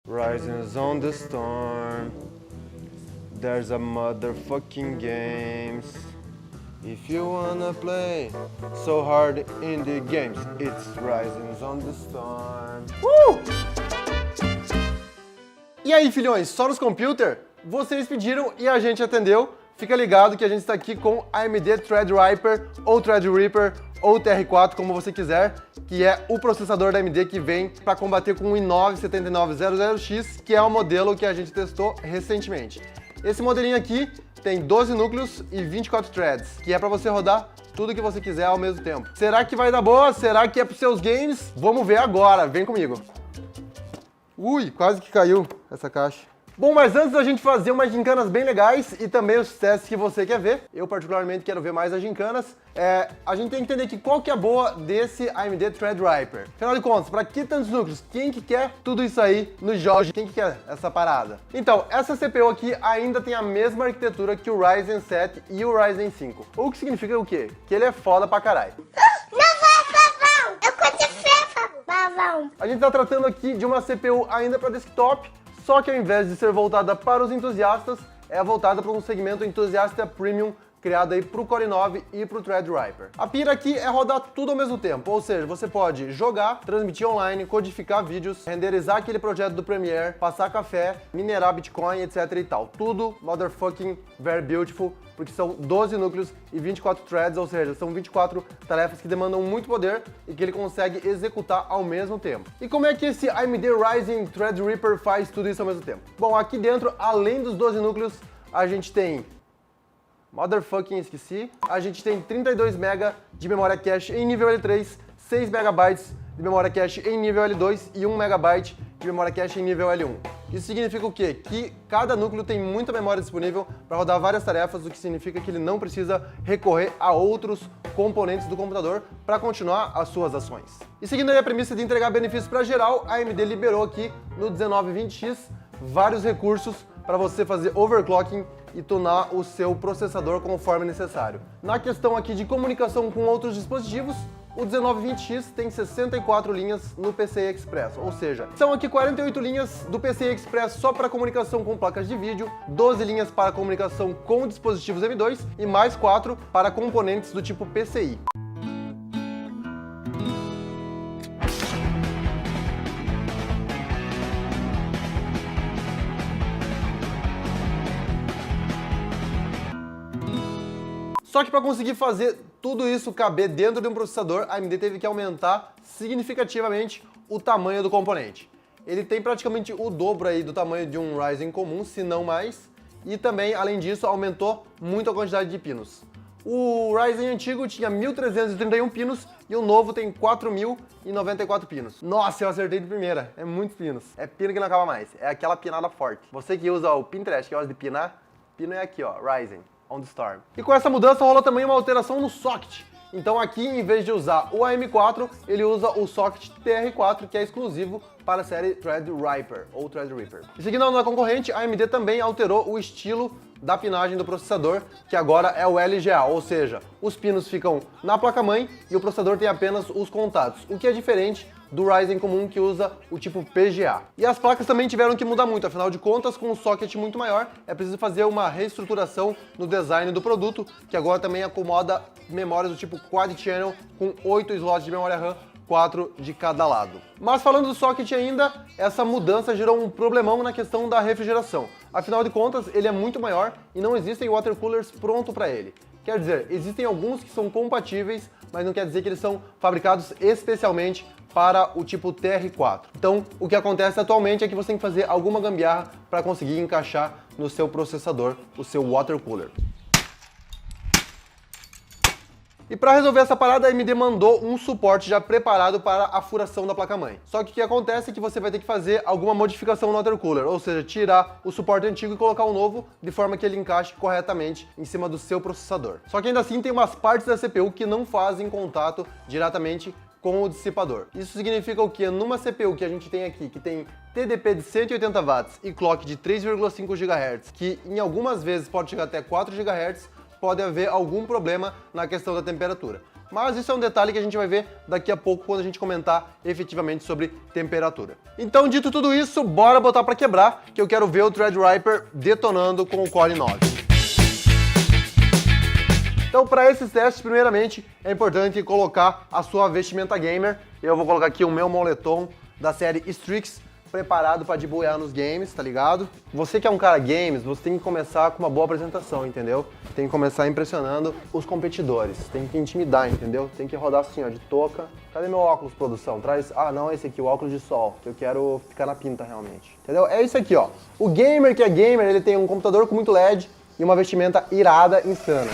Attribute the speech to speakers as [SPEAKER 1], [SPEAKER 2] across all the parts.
[SPEAKER 1] Rises on the storm. There's a motherfucking games. If you wanna play so hard in the games, it's Rises on the storm. E aí, filhões, só nos computer? Vocês pediram e a gente atendeu. Fica ligado que a gente está aqui com AMD Threadripper ou Threadripper ou TR4, como você quiser, que é o processador da AMD que vem para combater com o i9-7900X, que é o modelo que a gente testou recentemente. Esse modelinho aqui tem 12 núcleos e 24 threads, que é para você rodar tudo que você quiser ao mesmo tempo. Será que vai dar boa? Será que é para os seus games? Vamos ver agora, vem comigo. Ui, quase que caiu essa caixa. Bom, mas antes da gente fazer umas gincanas bem legais e também os testes que você quer ver, eu particularmente quero ver mais as gincanas, a gente tem que entender que qual que é a boa desse AMD Threadripper. Afinal de contas, para que tantos núcleos? Quem que quer tudo isso aí no jogo? Quem que quer essa parada? Então, essa CPU aqui ainda tem a mesma arquitetura que o Ryzen 7 e o Ryzen 5. O que significa o quê? Que ele é foda pra caralho. A gente tá tratando aqui de uma CPU ainda para desktop, só que ao invés de ser voltada para os entusiastas, é voltada para um segmento entusiasta premium criado aí para o Core i9 e para o Threadripper. A pira aqui é rodar tudo ao mesmo tempo, ou seja, você pode jogar, transmitir online, codificar vídeos, renderizar aquele projeto do Premiere, passar café, minerar Bitcoin, etc e tal. Tudo motherfucking very beautiful, porque são 12 núcleos e 24 threads, ou seja, são 24 tarefas que demandam muito poder e que ele consegue executar ao mesmo tempo. E como é que esse AMD Ryzen Threadripper faz tudo isso ao mesmo tempo? Bom, aqui dentro, além dos 12 núcleos, a gente tem a gente tem 32 MB de memória cache em nível L3, 6 MB de memória cache em nível L2 e 1 MB de memória cache em nível L1. Isso significa o quê? Que cada núcleo tem muita memória disponível para rodar várias tarefas, o que significa que ele não precisa recorrer a outros componentes do computador para continuar as suas ações. E seguindo aí a premissa de entregar benefícios para geral, a AMD liberou aqui no 1920X vários recursos para você fazer overclocking e tunar o seu processador conforme necessário. Na questão aqui de comunicação com outros dispositivos, o 1920X tem 64 linhas no PCI Express, ou seja, são aqui 48 linhas do PCI Express só para comunicação com placas de vídeo, 12 linhas para comunicação com dispositivos M2 e mais 4 para componentes do tipo PCI. Só que para conseguir fazer tudo isso caber dentro de um processador, a AMD teve que aumentar significativamente o tamanho do componente. Ele tem praticamente o dobro aí do tamanho de um Ryzen comum, se não mais, e também, além disso, aumentou muito a quantidade de pinos. O Ryzen antigo tinha 1.331 pinos e o novo tem 4.094 pinos. Nossa, eu acertei de primeira, é muitos pinos. É pino que não acaba mais, é aquela pinada forte. Você que usa o Pinterest, que gosta de pinar, pino é aqui ó, Ryzen on the Storm. E com essa mudança rola também uma alteração no socket. Então aqui, em vez de usar o AM4, ele usa o socket TR4, que é exclusivo para a série Threadripper, ou Threadripper. E seguindo na concorrente, a AMD também alterou o estilo da pinagem do processador, que agora é o LGA, ou seja, os pinos ficam na placa-mãe e o processador tem apenas os contatos, o que é diferente do Ryzen comum que usa o tipo PGA. E as placas também tiveram que mudar muito, afinal de contas, com um socket muito maior, é preciso fazer uma reestruturação no design do produto, que agora também acomoda memórias do tipo Quad Channel, com 8 slots de memória RAM, 4 de cada lado. Mas falando do socket ainda, essa mudança gerou um problemão na questão da refrigeração. Afinal de contas, ele é muito maior e não existem water coolers pronto para ele. Quer dizer, existem alguns que são compatíveis, mas não quer dizer que eles são fabricados especialmente para o tipo TR4. Então, o que acontece atualmente é que você tem que fazer alguma gambiarra para conseguir encaixar no seu processador o seu water cooler. E para resolver essa parada, a AMD mandou um suporte já preparado para a furação da placa-mãe. Só que o que acontece é que você vai ter que fazer alguma modificação no water cooler, ou seja, tirar o suporte antigo e colocar um novo, de forma que ele encaixe corretamente em cima do seu processador. Só que ainda assim tem umas partes da CPU que não fazem contato diretamente com o dissipador. Isso significa o quê? Numa CPU que a gente tem aqui, que tem TDP de 180 watts e clock de 3,5 GHz, que em algumas vezes pode chegar até 4 GHz, pode haver algum problema na questão da temperatura. Mas isso é um detalhe que a gente vai ver daqui a pouco quando a gente comentar efetivamente sobre temperatura. Então, dito tudo isso, bora botar para quebrar, que eu quero ver o Threadripper detonando com o Core i9. Então, para esses testes, primeiramente, é importante colocar a sua vestimenta gamer. Eu vou colocar aqui o meu moletom da série Strix, preparado para debuiar nos games, tá ligado? Você que é um cara games, você tem que começar com uma boa apresentação, entendeu? Tem que começar impressionando os competidores, tem que intimidar, entendeu? Tem que rodar assim, ó, de touca. Cadê meu óculos, produção? Traz... Ah, não, esse aqui, o óculos de sol, que eu quero ficar na pinta realmente, entendeu? É isso aqui, ó. O gamer que é gamer, ele tem um computador com muito LED e uma vestimenta irada, insana.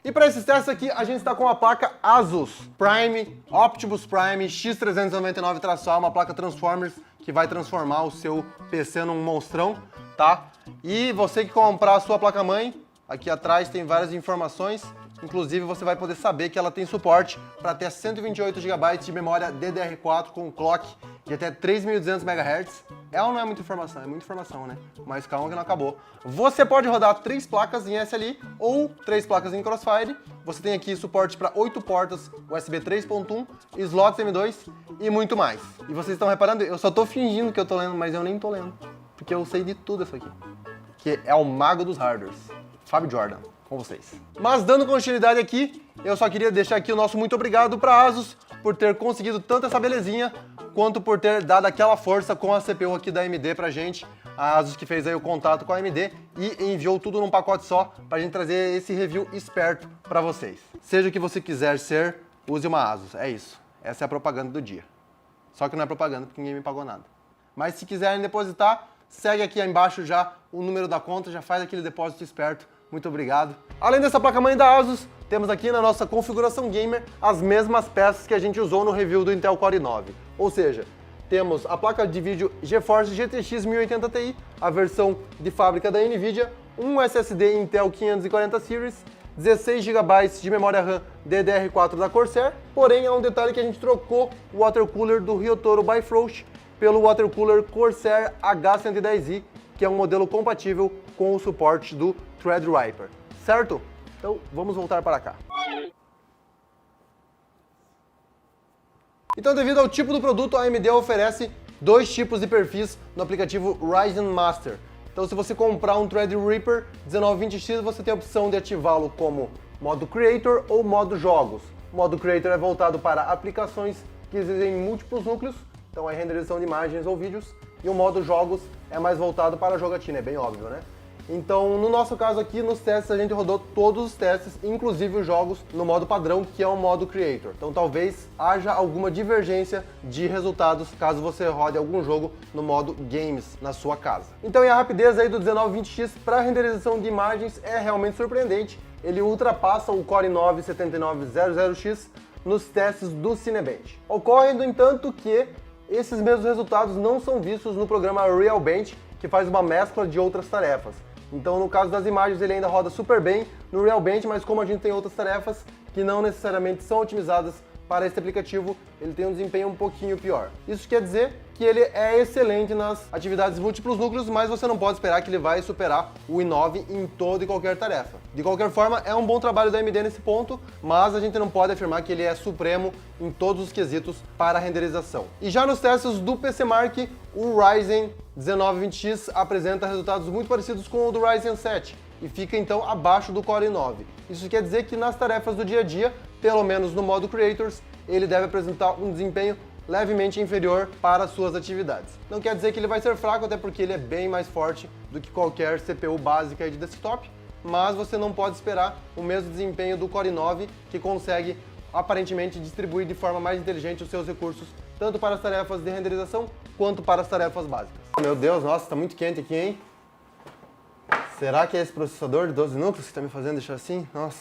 [SPEAKER 1] E para esses testes aqui, a gente está com a placa Asus Prime, Optimus Prime X399-A, uma placa Transformers que vai transformar o seu PC num monstrão, tá? E você que comprar a sua placa-mãe, aqui atrás tem várias informações, inclusive você vai poder saber que ela tem suporte para até 128 GB de memória DDR4 com clock de até 3.200 MHz. É ou não é muita informação? É muita informação, né? Mas calma que não acabou. Você pode rodar 3 placas em SLI ou 3 placas em Crossfire. Você tem aqui suporte para 8 portas USB 3.1, slots M2 e muito mais. E vocês estão reparando, eu só tô fingindo que eu tô lendo, mas eu nem tô lendo, porque eu sei de tudo isso aqui. Que é o mago dos hardwares, Fábio Jordan. Com vocês. Mas dando continuidade aqui, eu só queria deixar aqui o nosso muito obrigado para a Asus por ter conseguido tanto essa belezinha, quanto por ter dado aquela força com a CPU aqui da AMD pra gente. A Asus que fez aí o contato com a AMD e enviou tudo num pacote só pra gente trazer esse review esperto pra vocês. Seja o que você quiser ser, use uma Asus, é isso. Essa é a propaganda do dia. Só que não é propaganda porque ninguém me pagou nada. Mas se quiserem depositar, segue aqui embaixo já o número da conta, já faz aquele depósito esperto. Muito obrigado. Além dessa placa-mãe da Asus, temos aqui na nossa configuração gamer as mesmas peças que a gente usou no review do Intel Core i9. Ou seja, temos a placa de vídeo GeForce GTX 1080 Ti, a versão de fábrica da NVIDIA, um SSD Intel 540 Series, 16 GB de memória RAM DDR4 da Corsair, porém há um detalhe que a gente trocou o watercooler do Ryotaro Bifrost pelo watercooler Corsair H110i, que é um modelo compatível com o suporte do Threadripper, certo? Então vamos voltar para cá. Então, devido ao tipo do produto, a AMD oferece 2 tipos de perfis no aplicativo Ryzen Master. Então, se você comprar um Threadripper 1920X, você tem a opção de ativá-lo como modo Creator ou modo Jogos. O modo Creator é voltado para aplicações que exigem múltiplos núcleos, então é renderização de imagens ou vídeos, e o modo Jogos é mais voltado para a jogatina, é bem óbvio, né? Então, no nosso caso aqui, nos testes, a gente rodou todos os testes, inclusive os jogos, no modo padrão, que é o modo Creator. Então, talvez haja alguma divergência de resultados caso você rode algum jogo no modo Games na sua casa. Então, e a rapidez aí do 1920X para renderização de imagens é realmente surpreendente. Ele ultrapassa o Core i9 7900X nos testes do Cinebench. Ocorre, no entanto, que esses mesmos resultados não são vistos no programa Realbench, que faz uma mescla de outras tarefas. Então, no caso das imagens, ele ainda roda super bem no Realbench, mas como a gente tem outras tarefas que não necessariamente são otimizadas para esse aplicativo, ele tem um desempenho um pouquinho pior. Isso quer dizer que ele é excelente nas atividades múltiplos núcleos, mas você não pode esperar que ele vai superar o i9 em toda e qualquer tarefa. De qualquer forma, é um bom trabalho da AMD nesse ponto, mas a gente não pode afirmar que ele é supremo em todos os quesitos para a renderização. E já nos testes do PCMark, o Ryzen 1920X apresenta resultados muito parecidos com o do Ryzen 7 e fica então abaixo do Core i9. Isso quer dizer que nas tarefas do dia a dia, pelo menos no modo Creators, ele deve apresentar um desempenho levemente inferior para as suas atividades. Não quer dizer que ele vai ser fraco, até porque ele é bem mais forte do que qualquer CPU básica de desktop, mas você não pode esperar o mesmo desempenho do Core i9, que consegue aparentemente distribuir de forma mais inteligente os seus recursos, tanto para as tarefas de renderização quanto para as tarefas básicas. Meu Deus, nossa, está muito quente aqui, hein? Será que é esse processador de 12 núcleos que está me fazendo deixar assim? Nossa.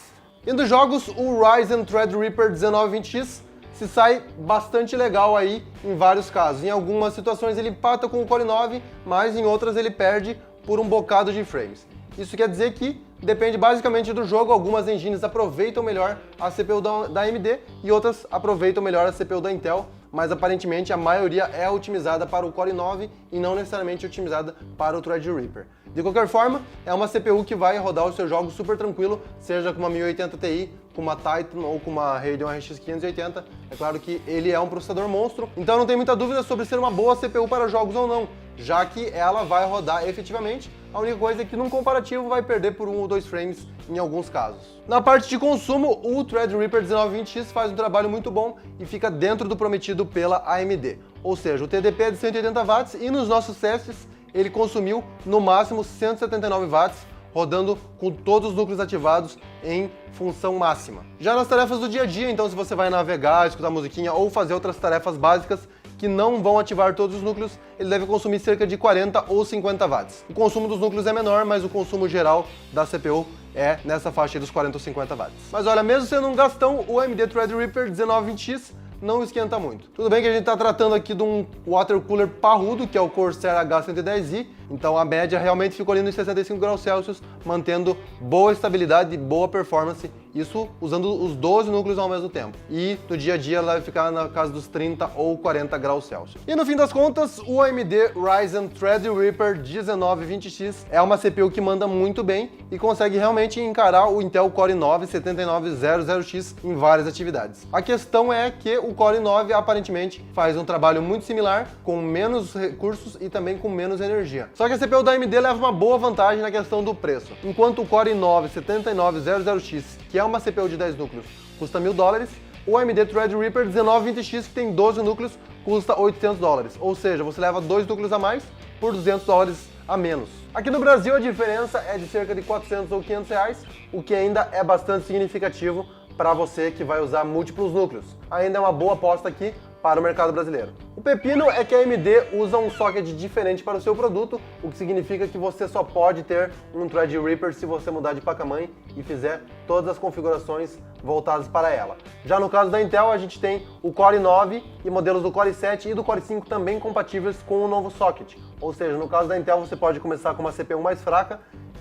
[SPEAKER 1] E dos jogos, o Ryzen Threadripper 1920X se sai bastante legal aí em vários casos. Em algumas situações ele empata com o Core i9, mas em outras ele perde por um bocado de frames. Isso quer dizer que depende basicamente do jogo, algumas engines aproveitam melhor a CPU da AMD e outras aproveitam melhor a CPU da Intel, mas aparentemente a maioria é otimizada para o Core i9 e não necessariamente otimizada para o Threadripper. De qualquer forma, é uma CPU que vai rodar os seus jogos super tranquilo, seja com uma 1080 Ti, com uma Titan ou com uma Radeon RX 580. É claro que ele é um processador monstro, então não tem muita dúvida sobre ser uma boa CPU para jogos ou não, já que ela vai rodar efetivamente. A única coisa é que num comparativo vai perder por 1 ou 2 frames em alguns casos. Na parte de consumo, o Threadripper 1920X faz um trabalho muito bom e fica dentro do prometido pela AMD. Ou seja, o TDP é de 180 watts e nos nossos testes ele consumiu no máximo 179 watts, rodando com todos os núcleos ativados em função máxima. Já nas tarefas do dia a dia, então se você vai navegar, escutar musiquinha ou fazer outras tarefas básicas que não vão ativar todos os núcleos, ele deve consumir cerca de 40 ou 50 watts. O consumo dos núcleos é menor, mas o consumo geral da CPU é nessa faixa dos 40 ou 50 watts. Mas olha, mesmo sendo um gastão, o AMD Threadripper 1920X não esquenta muito. Tudo bem que a gente está tratando aqui de um water cooler parrudo, que é o Corsair H110i, então a média realmente ficou ali nos 65 graus Celsius, mantendo boa estabilidade e boa performance, isso usando os 12 núcleos ao mesmo tempo. E no dia a dia ela vai ficar na casa dos 30 ou 40 graus Celsius. E no fim das contas, o AMD Ryzen Threadripper 1920X é uma CPU que manda muito bem e consegue realmente encarar o Intel Core i9 7900X em várias atividades. A questão é que o Core i9 aparentemente faz um trabalho muito similar, com menos recursos e também com menos energia. Só que a CPU da AMD leva uma boa vantagem na questão do preço. Enquanto o Core i9 7900X, que é uma CPU de 10 núcleos, custa $1.000, o AMD Threadripper 1920X, que tem 12 núcleos, custa $800. Ou seja, você leva 2 núcleos a mais por $200 a menos. Aqui no Brasil a diferença é de cerca de 400 ou 500 reais, o que ainda é bastante significativo para você que vai usar múltiplos núcleos. Ainda é uma boa aposta aqui para o mercado brasileiro. O pepino é que a AMD usa um socket diferente para o seu produto, o que significa que você só pode ter um Threadripper se você mudar de placa-mãe e fizer todas as configurações voltadas para ela. Já no caso da Intel, a gente tem o Core i9 e modelos do Core i7 e do Core i5 também compatíveis com o novo socket. Ou seja, no caso da Intel, você pode começar com uma CPU mais fraca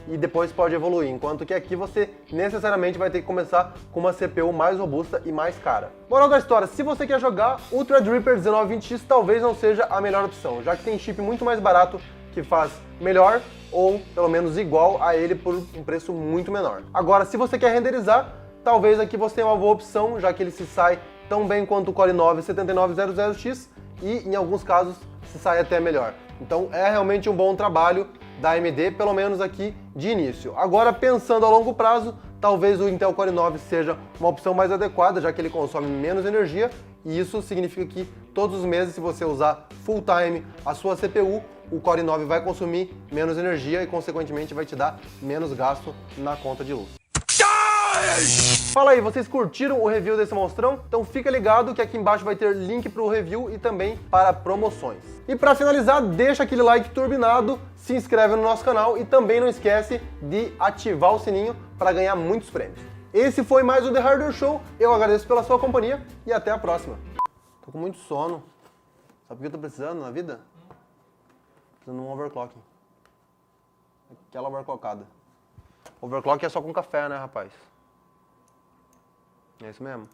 [SPEAKER 1] e depois pode evoluir, enquanto que aqui você necessariamente vai ter que começar com uma CPU mais robusta e mais cara. Moral da história, se você quer jogar, o Threadripper 1920X talvez não seja a melhor opção, já que tem chip muito mais barato que faz melhor ou pelo menos igual a ele por um preço muito menor. Agora, se você quer renderizar, talvez aqui você tenha uma boa opção, já que ele se sai tão bem quanto o Core i9 7900X e em alguns casos se sai até melhor. Então é realmente um bom trabalho da AMD, pelo menos aqui de início. Agora, pensando a longo prazo, talvez o Intel Core i9 seja uma opção mais adequada, já que ele consome menos energia, e isso significa que todos os meses, se você usar full time a sua CPU, o Core i9 vai consumir menos energia e, consequentemente, vai te dar menos gasto na conta de luz. Fala aí, vocês curtiram o review desse monstrão? Então fica ligado que aqui embaixo vai ter link para o review e também para promoções. E para finalizar, deixa aquele like turbinado, se inscreve no nosso canal e também não esquece de ativar o sininho para ganhar muitos prêmios. Esse foi mais o The Hardware Show, eu agradeço pela sua companhia e até a próxima. Tô com muito sono. Sabe o que eu tô precisando na vida? Precisando de um overclocking. Aquela overclockada. Overclock é só com café, né, rapaz? É isso mesmo.